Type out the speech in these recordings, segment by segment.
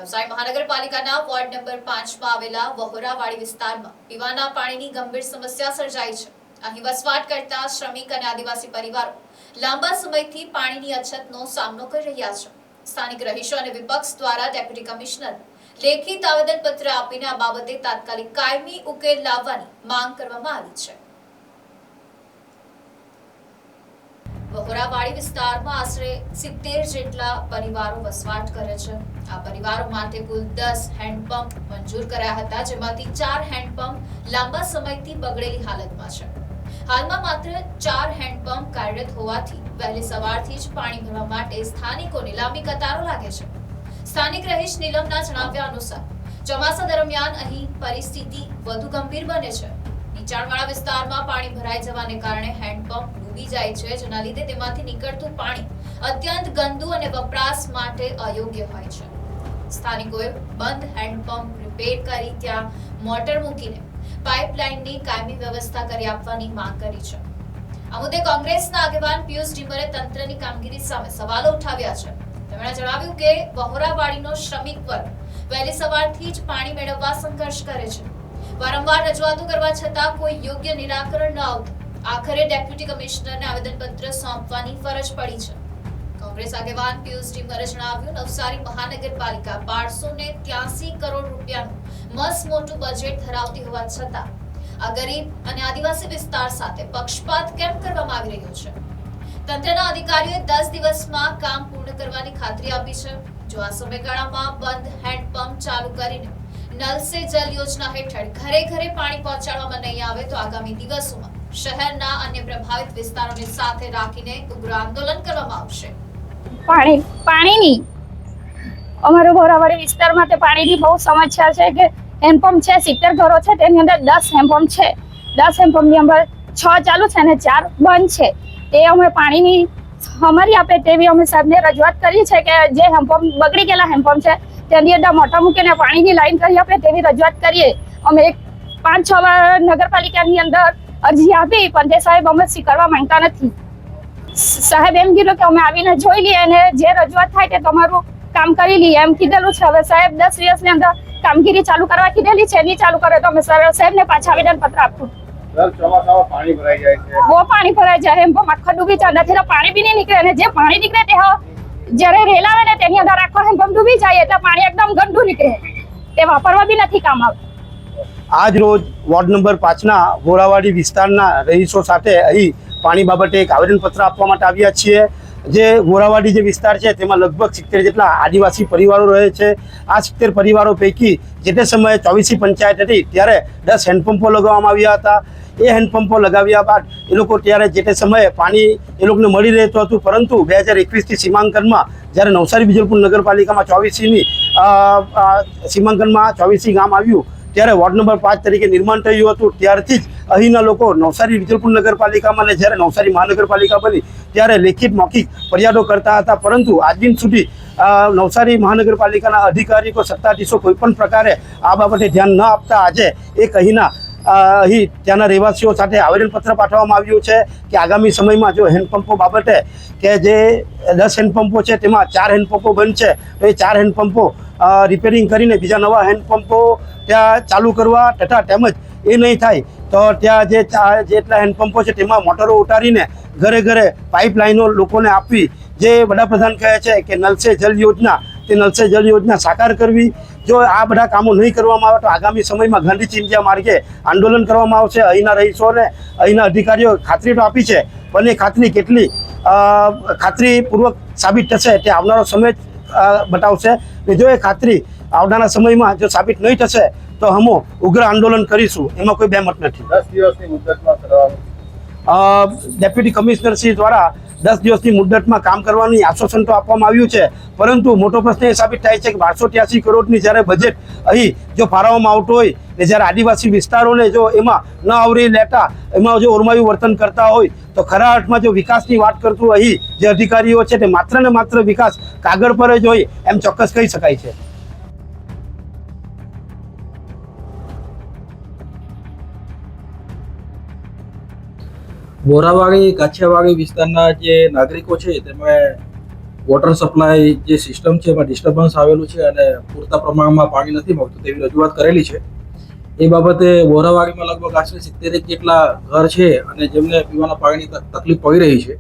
નવસારી મહાનગરપાલિકાના ward number 5 માં આવેલા વહોરાવાડી વિસ્તારમાં પીવાના પાણીની ગંભીર સમસ્યા સર્જાઈ છે। અહીં વસવાટ કરતા શ્રમિક અને આદિવાસી પરિવારો લાંબા સમયથી પાણીની અછતનો સામનો કરી રહ્યા છે। સ્થાનિક રહીશો અને વિપક્ષ દ્વારા ડેપ્યુટી કમિશનર લેખિત આવેદનપત્ર આપીને આ બાબતે તાત્કાલિક કાયમી ઉકેલ લાવવાની માંગ કરવામાં આવી છે। વહોરાવાડી વિસ્તારમાં આશરે 70 જેટલા પરિવારો વસવાટ કરે છે। આ પરિવારો માટે કુલ 10 હેન્ડપંપ મંજૂર કરાયા હતા, જેમાંથી 4 હેન્ડપંપ લાંબા સમયથી બગડેલી હાલતમાં છે। હાલમાં માત્ર 4 હેન્ડપંપ કાર્યરત હોવાથી વહેલી સવારથી જ પાણી ભરવા માટે સ્થાનિકોની લાંબી કતારો લાગે છે। સ્થાનિક રહીશ નીલમના જણાવ્યા અનુસાર ચોમાસા દરમિયાન અહીં પરિસ્થિતિ વધુ ગંભીર બને છે। નીચાણવાળા વિસ્તારમાં પાણી ભરાઈ જવાને કારણે હેન્ડપંપ ડૂબી જાય છે, જેના લીધે તેમાંથી નીકળતું પાણી અત્યંત ગંદુ અને વપરાશ માટે અયોગ્ય હોય છે। સ્થાનિકોએ બંધ હેન્ડપંપ રિપેર કરી ત્યાં મોટર મૂકીને પાઇપલાઇનની કાયમી વ્યવસ્થા કરી આપવાની માંગ કરી છે। આ મુદ્દે કોંગ્રેસના આગેવાન પિયુષ ડિમરે તંત્રની કામગીરી સામે સવાલો ઉઠાવ્યા છે। તેમણે જણાવ્યું કે વહોરાવાડીનો શ્રમિક વર્ગ વહેલી સવારથી જ પાણી મેળવવા સંઘર્ષ કરે છે। વારંવાર રજૂઆતો કરવા છતાં કોઈ યોગ્ય નિરાકરણ ન આવતું આખરે ડેપ્યુટી કમિશનરને આવેદનપત્ર સોંપવાની ફરજ પડી છે। કોંગ્રેસ આગેવાન પિયુષ ડિમરે જણાવ્યું, નવસારી મહાનગરપાલિકા 1283 કરોડ રૂપિયાનું મસ્ત મોટું બજેટ ધરાવતી હોવા છતાં આ ગરીબ અને આદિવાસી વિસ્તાર સાથે પક્ષપાત કેમ કરવામાં આવી રહ્યો છે? તંત્રના અધિકારીઓએ 10 દિવસમાં કામ પૂર્ણ કરવાની ખાતરી આપી છે। જો આ સમયગાળામાં બંધ હેન્ડપંપ ચાલુ કરીને નલ સે જલ યોજના હેઠળ ઘરે ઘરે પાણી પહોંચાડવામાં નહીં આવે તો આગામી દિવસોમાં શહેરના અન્ય પ્રભાવિત વિસ્તારોને સાથે રાખીને ઉગ્ર આંદોલન કરવામાં આવશે। પાણીની અમારા વહોરાવાડી વિસ્તારમાં તે પાણીની બહુ સમસ્યા છે કે હેન્ડપંપ છે 70 ઘરો છે, તેની અંદર 10 હેન્ડપંપ છે। 10 હેન્ડપંપની અંદર 6 ચાલુ છે અને 4 બંધ છે। તે અમે પાણીની અમારી આપે તેવી અમે સાહેબને રજૂઆત કરી છે કે જે હેન્ડપંપ બગડી ગયેલા હેન્ડપંપ છે તેની અંદર મોટર મૂકીને પાણીની લાઈન કરી આપે તેવી રજૂઆત કરીએ। અમે 5-6 નગરપાલિકાની અંદર અરજી આપી પણ તે સાહેબ અમે સ્વીકારવા માંગતા નથી। સાહેબ એમ કીધું કે અમે આવીને જોઈ લઈએ અને જે રજૂઆત થાય તે તમારું કામ કરી લઈએ એમ કીધેલું છે। હવે સાહેબ 10 દિવસની અંદર કામગીરી ચાલુ કરવા કીધેલી છે, નહીં ચાલુ કરે તો અમે સાહેબને પાછા આવેદનપત્ર આપશું। ચોમાસામાં પાણી ભરાઈ જાય છે, બહુ પાણી ભરાઈ જાય, એમ આખા ડૂબી જાય, નથી તો પાણી બી નહીં નીકળે અને જે પાણી નીકળે તે જ્યારે રેલ આવે ને તેની અંદર આખો હેન્ડપંપ ડૂબી જાય એટલે પાણી એકદમ ગંદુ નીકળે, તે વાપરવા બી નથી કામ આવે। આજ રોજ વોર્ડ નંબર 5ના વહોરાવાડી વિસ્તારના રહીશો સાથે અહીં પાણી બાબતે એક આવેદનપત્ર આપવા માટે આવ્યા છીએ। જે વહોરાવાડી જે વિસ્તાર છે તેમાં લગભગ 70 જેટલા આદિવાસી પરિવારો રહે છે। આ 70 પરિવારો પૈકી જે તે સમયે 24 પંચાયત હતી ત્યારે 10 હેન્ડપંપો લગાવવામાં આવ્યા હતા। એ હેન્ડપંપો લગાવ્યા બાદ એ લોકો ત્યારે જે તે સમયે પાણી એ લોકોને મળી રહેતું હતું, પરંતુ 2021થી સીમાંકનમાં જ્યારે નવસારી વિજલપુર નગરપાલિકામાં 24ની સીમાંકનમાં 24 ગામ આવ્યું ત્યારે વોર્ડ નંબર 5 તરીકે નિર્માણ થયું હતું। ત્યારથી જ અહીંના લોકો નવસારી વિજલપુર નગરપાલિકામાં અને જ્યારે નવસારી મહાનગરપાલિકા બની ત્યારે લેખિત મૌખિક ફરિયાદો કરતા હતા, પરંતુ આજ દિન સુધી નવસારી મહાનગરપાલિકાના અધિકારીઓ સત્તાધીશો કોઈ પણ પ્રકારે આ બાબતે ધ્યાન ન આપતા આજે એક અહીં ત્યાંના રહેવાસીઓ સાથે આવેદનપત્ર પાઠવવામાં આવ્યું છે કે આગામી સમયમાં જો હેન્ડપંપો બાબતે કે જે 10 હેન્ડપંપો છે તેમાં 4 હેન્ડપંપો બંધ છે તો એ 4 હેન્ડપંપો રિપેરિંગ કરીને બીજા નવા હેન્ડપંપો ત્યાં ચાલુ કરવા તથા તેમજ એ નહીં થાય તો ત્યાં જેટલા હેન્ડપંપો છે તેમાં મોટરો ઉતારીને ઘરે ઘરે પાઇપલાઇનો લોકોને આપવી, જે વડાપ્રધાન કહે છે કે નલ સે જલ યોજના, તે નલ સે જલ યોજના સાકાર કરવી। જો આ બધા કામો નહીં કરવામાં આવે તો આગામી સમયમાં ગાંધી ચિંધ્યા માર્ગે આંદોલન કરવામાં આવશે। અહીંના રહીશોને અહીંના અધિકારીઓ ખાતરી તો આપી છે, પણ એ ખાતરી કેટલી ખાતરીપૂર્વક સાબિત થશે તે આવનારો સમય બતાવશે। જો એ ખાતરી આવનારા સમયમાં જો સાબિત નહીં થશે તો અમે ઉગ્ર આંદોલન કરીશું, એમાં કોઈ બેમત નથી। 10 દિવસની મુદતમાં કરવાનું ડેપ્યુટી કમિશનર શ્રી દ્વારા 10 દિવસની મુદતમાં કામ કરવાની આશ્વાસન તો આપવામાં આવ્યું છે, પરંતુ મોટો પ્રશ્ન એ સાબિત થાય છે કે 1283 કરોડની જ્યારે બજેટ અહીં જો ફાળવવામાં આવતું હોય ને જ્યારે આદિવાસી વિસ્તારોને જો એમાં ન આવરી લેતા એમાં જો ઓરમાયું વર્તન કરતા હોય તો ખરા અર્થમાં જો વિકાસની વાત કરતું અહીં જે અધિકારીઓ છે તે માત્ર ને માત્ર વિકાસ કાગળ પર જ હોય એમ ચોક્કસ કહી શકાય છે। વહોરાવાડી કાછિયાવાડી વિસ્તારના જે નાગરિકો છે તેમાં વોટર સપ્લાય જે સિસ્ટમ છે એમાં ડિસ્ટર્બન્સ આવેલું છે અને પૂરતા પ્રમાણમાં પાણી નથી મળતું તેવી રજૂઆત કરેલી છે. એ બાબતે વોરાવાડીમાં લગભગ આશરે 70 જેટલા ઘર છે અને જેમને પીવાના પાણીની તકલીફ પડી રહી છે,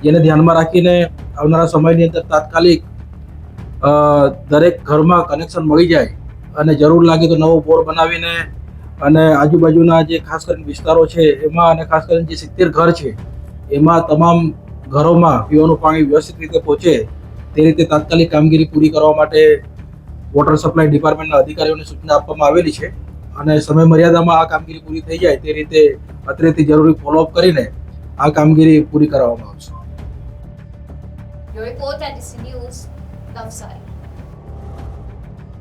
જેને ધ્યાનમાં રાખીને આવનારા સમયની અંદર તાત્કાલિક દરેક ઘરમાં કનેક્શન મળી જાય અને જરૂર લાગે તો નવો બોર બનાવીને અને આજુબાજુના જે ખાસ કરીને વિસ્તારો છે એમાં અને ખાસ કરીને જે 70 ઘર છે એમાં તમામ ઘરોમાં પીવાનું પાણી વ્યવસ્થિત રીતે પહોંચે તે રીતે તાત્કાલિક કામગીરી પૂરી કરવા માટે વોટર સપ્લાય ડિપાર્ટમેન્ટના અધિકારીઓને સૂચના આપવામાં આવેલી છે અને સમય મર્યાદામાં આ કામગીરી પૂરી થઈ જાય તે રીતે અત્રેથી જરૂરી ફોલોઅપ કરીને આ કામગીરી પૂરી કરવામાં આવશે. Report NDC news Navsari.